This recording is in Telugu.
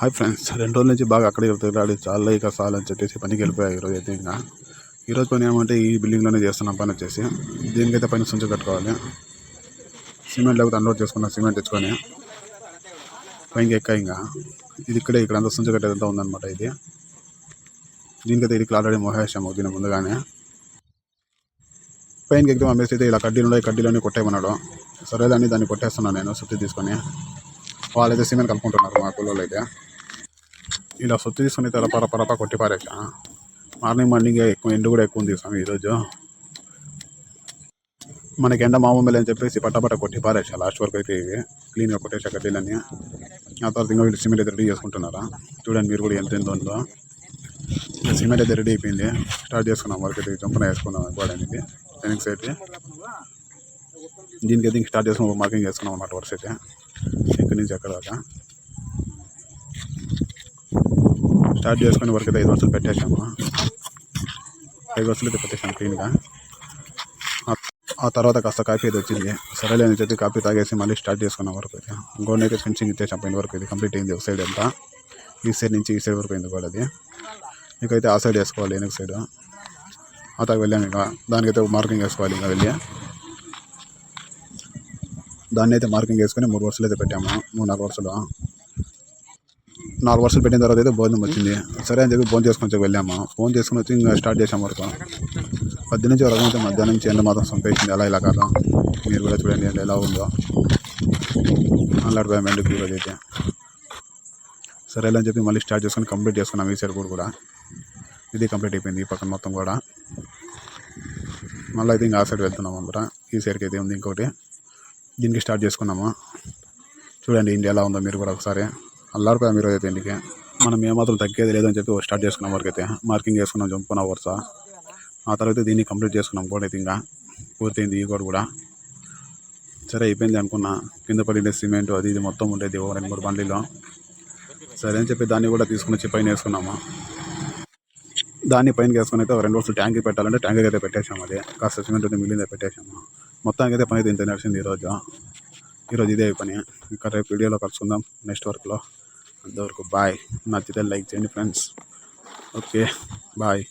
హాయ్ ఫ్రెండ్స్, 2 రోజుల నుంచి బాగా అక్కడే తిరగాలి, చాలా ఇక చాలని చెప్పేసి పనికి వెళ్ళిపోయాయి. ఈరోజు అయితే ఇంకా ఈరోజు పని ఏమంటే ఈ బిల్డింగ్లోనే చేస్తున్నాం పని వచ్చేసి. దీనికైతే పైన సుంచు కట్టుకోవాలి. సిమెంట్ లేకపోతే అన్లోడ్ చేసుకున్న సిమెంట్ తెచ్చుకొని పైకి ఎక్కా. ఇంకా ఇది ఇక్కడ అంతా సుంచు కట్టేదంతా ఉందన్నమాట. ఇది దీనికైతే ఇది ఆల్రెడీ మోహేశాము దీని ముందుగానే. పైనకి ఎక్కితే అమ్మేసి అయితే ఇలా కడ్డీలు ఉన్నాయి, కడ్డీలన్నీ కొట్టేయమన్నాడు. సరేలే అని దాన్ని కొట్టేస్తున్నాను నేను సుత్తి తీసుకొని. వాళ్ళైతే సిమెంట్ కలుపుకుంటున్నారు మా పిల్లలు అయితే. ఇలా సొత్తు తీసుకుని తెల్ల పరపరప కొట్టి పారేసా. మార్నింగ్ ఎక్కువ ఎండు కూడా ఎక్కువ ఉంది స్వామి ఈరోజు. మనకి ఎండ మామూలు అని చెప్పేసి పట్టపట్ట కొట్టి పారేసా. లాస్ట్ వరకు అయితే ఇవి క్లీన్గా కొట్టేసా కడ్డీలన్నీ. ఆ తర్వాత ఇంకా వీళ్ళు సిమెంట్ అయితే రెడీ చేసుకుంటున్నారా. చూడండి మీరు కూడా ఎంత ఉందో. సిమెంట్ అయితే రెడీ అయిపోయింది. స్టార్ట్ చేసుకున్నాం వర్క్ అయితే. జంపన వేసుకున్నాం గోడనికి వెనక్ సైడ్. దీనికైతే ఇంక స్టార్ట్ చేసుకున్నాం, మార్కింగ్ చేసుకున్నాం అన్నమాట వర్క్స్ అయితే. ఇక్కడి నుంచి అక్కడ దాకా స్టార్ట్ చేసుకుని వరకు అయితే 5 వరుసలు పెట్టేసాము. 5 వరుసలు అయితే పెట్టేసాము క్లీన్గా. ఆ తర్వాత కాస్త కాఫీ అయితే వచ్చింది. సరేలే అని చెప్పి కాఫీ తాగేసి మళ్ళీ స్టార్ట్ చేసుకున్నాం వరకు అయితే. గోడ అయితే ఫెన్సింగ్ ఇచ్చేసాం పైన వరకు ఇది కంప్లీట్ అయింది. ఒక సైడ్ అంతా ఈ సైడ్ నుంచి ఈ సైడ్ వరకు అయింది గోడ. అది ఇంకైతే ఆ సైడ్ వేసుకోవాలి, వెనక సైడ్. ఆ తాగి వెళ్ళాము. ఇంకా దానికైతే మార్కింగ్ వేసుకోవాలి. ఇంకా వెళ్ళి దాన్ని అయితే మార్కింగ్ వేసుకొని 3 వరుసలు అయితే పెట్టాము. 3-4 వరుసలు. 4 వరుసలు పెట్టిన తర్వాత అయితే భోజనం వచ్చింది. సరే అని చెప్పి ఫోన్ చేసుకొని వెళ్ళాము. ఫోన్ చేసుకుని వచ్చి ఇంకా స్టార్ట్ చేసాము వరకు. 10 నుంచి వరకు అయితే మధ్యాహ్నం నుంచి ఎండ మాత్రం సంపేసింది. అలా ఇలా కాదు, మీరు కూడా చూడండి ఎండ ఎలా ఉందో. అల్లాడిపోయాము ఎండకి ఈరోజు అయితే. సరే అని చెప్పి మళ్ళీ స్టార్ట్ చేసుకొని కంప్లీట్ చేసుకున్నాం. ఈ సైడ్ కూడా ఇది కంప్లీట్ అయిపోయింది. ఈ పక్కన మొత్తం కూడా. మళ్ళీ అయితే ఇంకా ఆ సైడ్ వెళ్తున్నాము అందరూ. ఈ సైడ్కి అయితే ఉంది ఇంకోటి. దీనికి స్టార్ట్ చేసుకున్నాము. చూడండి ఇండియా ఎలా ఉందో మీరు కూడా ఒకసారి. అల్లాడిపోయాము ఈరోజు అయితే ఇంటికి. మనం ఏమాత్రం తగ్గేది లేదని చెప్పి స్టార్ట్ చేసుకున్నాం వరకు అయితే. మార్కింగ్ చేసుకున్నాం జంపుకున్న వరుస. ఆ తర్వాత దీన్ని కంప్లీట్ చేసుకున్నాం. గోడ అయితే ఇంకా పూర్తయింది. ఈ గోడ కూడా సరే అయిపోయింది అనుకున్నా. కింద పడిన సిమెంట్ అది ఇది మొత్తం ఉండేది 2-3 బండ్లలో. సరే అని చెప్పి దాన్ని కూడా తీసుకుని వచ్చి పైన వేసుకున్నాము. దాన్ని పైన వేసుకుని అయితే 2 వరుసలు ట్యాంక్కి పెట్టాలంటే ట్యాంక్కి అయితే పెట్టేసాము. అది కాస్త సిమెంట్ అయితే మిగిలిందే పెట్టేసాము. మొత్తానికి అయితే పని అయితే ఇంత నడిచింది ఈరోజు ఇదే పని. ఇంకా రేపు వీడియోలో కలుసుకుందాం నెక్స్ట్ వర్క్లో. అంతవరకు బాయ్. నచ్చితే లైక్ చేయండి ఫ్రెండ్స్. Okay bye.